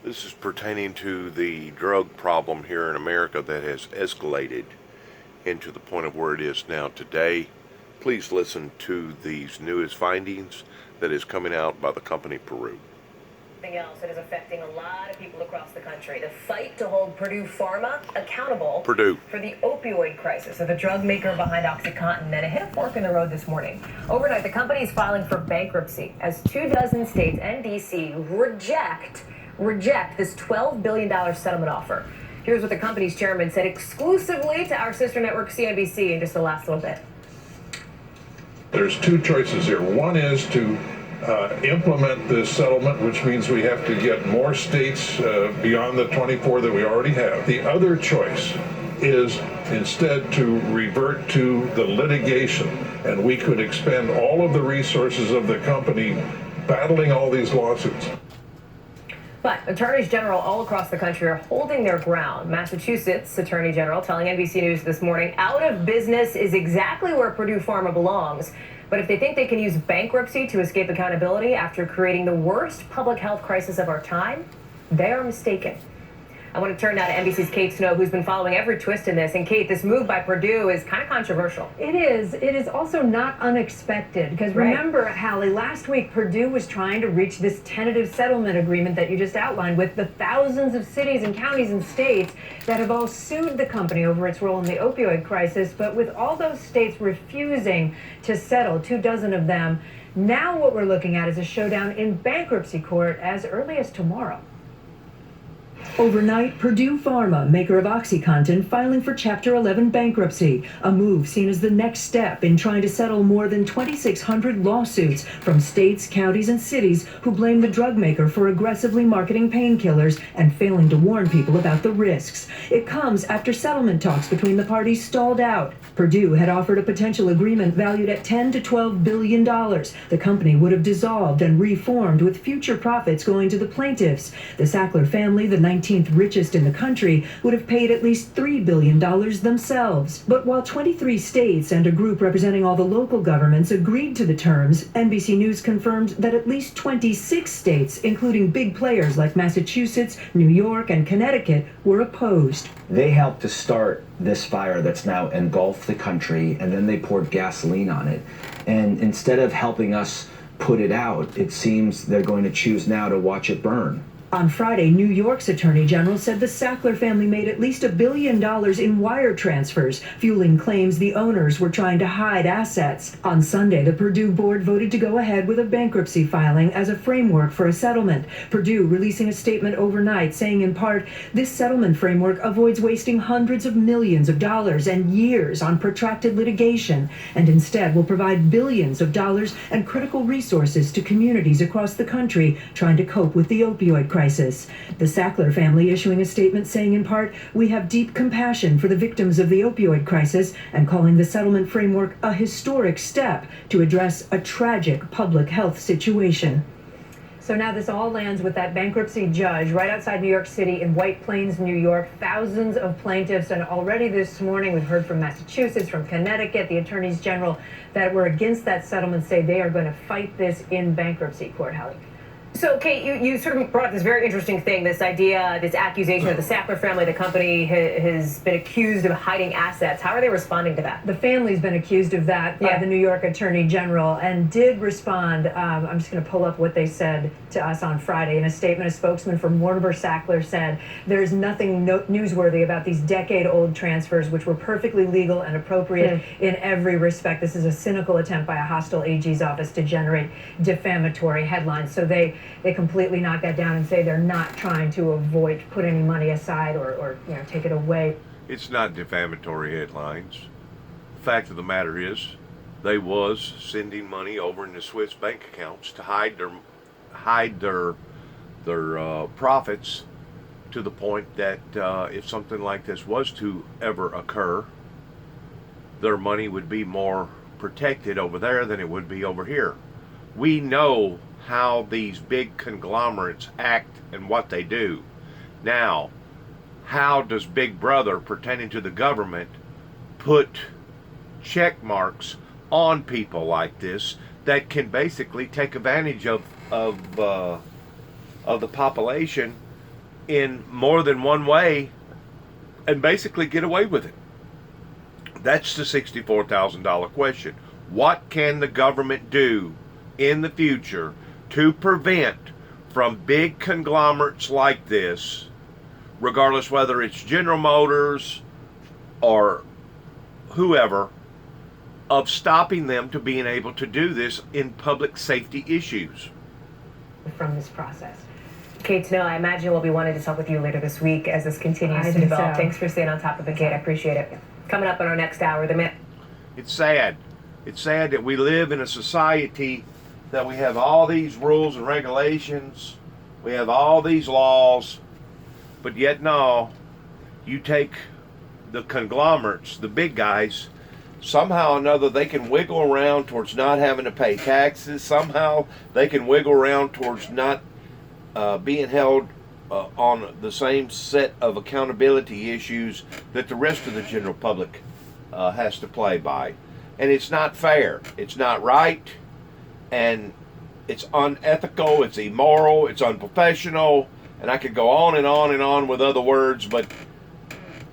This is pertaining to the drug problem here in America that has escalated into the point of where it is now today. Please listen to these newest findings that is coming out by the company Peru. Something else that is affecting a lot of people across the country. The fight to hold Purdue Pharma accountable for the opioid crisis of the drug maker behind OxyContin. And it hit a fork in the road this morning. Overnight, the company is filing for bankruptcy as 24 states and D.C. reject this $12 billion settlement offer. Here's what the company's chairman said exclusively to our sister network CNBC in just the last little bit. There's two choices here. One is to implement this settlement, which means we have to get more states beyond the 24 that we already have. The other choice is instead to revert to the litigation, and we could expend all of the resources of the company battling all these lawsuits. But attorneys general all across the country are holding their ground. Massachusetts Attorney General telling NBC News this morning, out of business is exactly where Purdue Pharma belongs. But if they think they can use bankruptcy to escape accountability after creating the worst public health crisis of our time, they are mistaken. I want to turn now to NBC's Kate Snow, who's been following every twist in this. And Kate, this move by Purdue is kind of controversial. It is. It is also not unexpected because remember, Hallie, last week Purdue was trying to reach this tentative settlement agreement that you just outlined with the thousands of cities and counties and states that have all sued the company over its role in the opioid crisis. But with all those states refusing to settle, 24 of them, now what we're looking at is a showdown in bankruptcy court as early as tomorrow. Overnight, Purdue Pharma, maker of OxyContin, filing for Chapter 11 bankruptcy, a move seen as the next step in trying to settle more than 2,600 lawsuits from states, counties, and cities who blame the drug maker for aggressively marketing painkillers and failing to warn people about the risks. It comes after settlement talks between the parties stalled out. Purdue had offered a potential agreement valued at $10 to $12 billion. The company would have dissolved and reformed with future profits going to the plaintiffs. The Sackler family, the 19th richest in the country, would have paid at least $3 billion themselves. But while 23 states and a group representing all the local governments agreed to the terms, NBC News confirmed that at least 26 states, including big players like Massachusetts, New York, and Connecticut, were opposed. They helped to start this fire that's now engulfed the country, and then they poured gasoline on it. And instead of helping us put it out, it seems they're going to choose now to watch it burn. On Friday, New York's Attorney General said the Sackler family made at least $1 billion in wire transfers, fueling claims the owners were trying to hide assets. On Sunday, the Purdue board voted to go ahead with a bankruptcy filing as a framework for a settlement. Purdue releasing a statement overnight saying in part, this settlement framework avoids wasting hundreds of millions of dollars and years on protracted litigation, and instead will provide billions of dollars and critical resources to communities across the country trying to cope with the opioid crisis. The Sackler family issuing a statement saying in part, we have deep compassion for the victims of the opioid crisis and calling the settlement framework a historic step to address a tragic public health situation. So now this all lands with that bankruptcy judge right outside New York City in White Plains, New York. Thousands of plaintiffs, and already this morning we've heard from Massachusetts, from Connecticut, the attorneys general that were against that settlement say they are going to fight this in bankruptcy court, Hallie. So, Kate, you sort of brought up this very interesting thing, this idea, this accusation of the Sackler family, the company has been accused of hiding assets. How are they responding to that? The family's been accused of that by the New York Attorney General and did respond. I'm just going to pull up what they said to us on Friday. In a statement, a spokesman for Mortimer Sackler said, there's nothing newsworthy about these decade-old transfers, which were perfectly legal and appropriate in every respect. This is a cynical attempt by a hostile AG's office to generate defamatory headlines. So they completely knock that down and say they're not trying to put any money aside or take it away. It's not defamatory headlines. The fact of the matter is, they was sending money over into Swiss bank accounts to hide their profits, to the point that if something like this was to ever occur, their money would be more protected over there than it would be over here. We know how these big conglomerates act and what they do. Now, how does Big Brother, pertaining to the government, put check marks on people like this that can basically take advantage of the population in more than one way and basically get away with it. That's the $64,000 question. What can the government do in the future to prevent from big conglomerates like this, regardless whether it's General Motors or whoever, of stopping them to being able to do this in public safety issues? From this process. Kate Snow, I imagine we'll be wanting to talk with you later this week as this continues to develop. Thanks for staying on top of it, Kate. I appreciate it. Coming up in our next hour, It's sad. It's sad that we live in a society that we have all these rules and regulations, we have all these laws, but yet no, you take the conglomerates, the big guys, somehow or another they can wiggle around towards not having to pay taxes. Somehow they can wiggle around towards not being held on the same set of accountability issues that the rest of the general public has to play by. And it's not fair. It's not right. And it's unethical. It's immoral. It's unprofessional. And I could go on and on and on with other words, but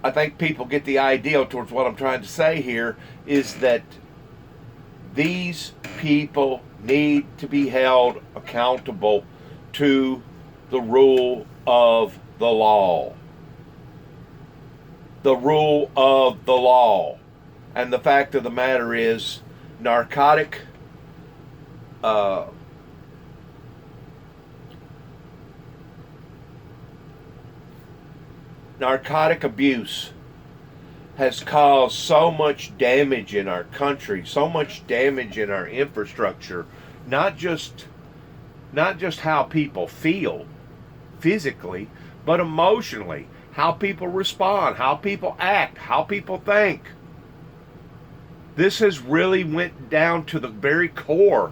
I think people get the idea towards what I'm trying to say here is that these people need to be held accountable to the rule of the law. The rule of the law. And the fact of the matter is, narcotic abuse has caused so much damage in our country, so much damage in our infrastructure, not just how people feel physically, but emotionally, how people respond, how people act, how people think. This has really went down to the very core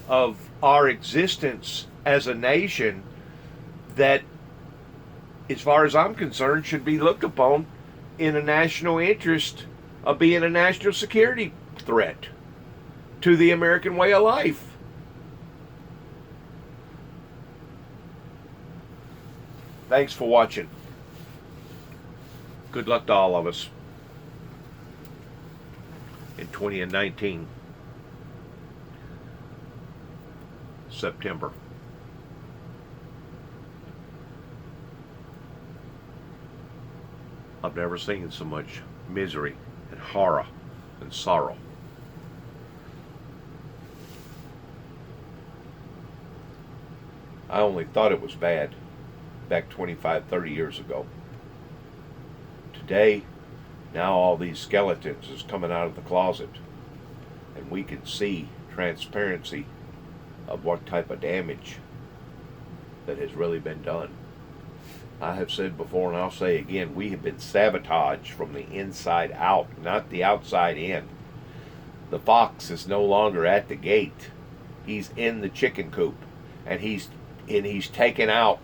of our existence as a nation that, as far as I'm concerned, should be looked upon in a national interest of being a national security threat to the American way of life. Thanks for watching. Good luck to all of us in 2019, September. I've never seen so much misery and horror and sorrow. I only thought it was bad back 25, 30 years ago. Today, now all these skeletons is coming out of the closet, and we can see transparency of what type of damage that has really been done. I have said before, and I'll say again, we have been sabotaged from the inside out, not the outside in. The fox is no longer at the gate. He's in the chicken coop, and he's taken out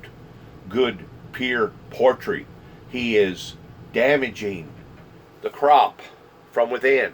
good, pure poultry. He is damaging the crop from within.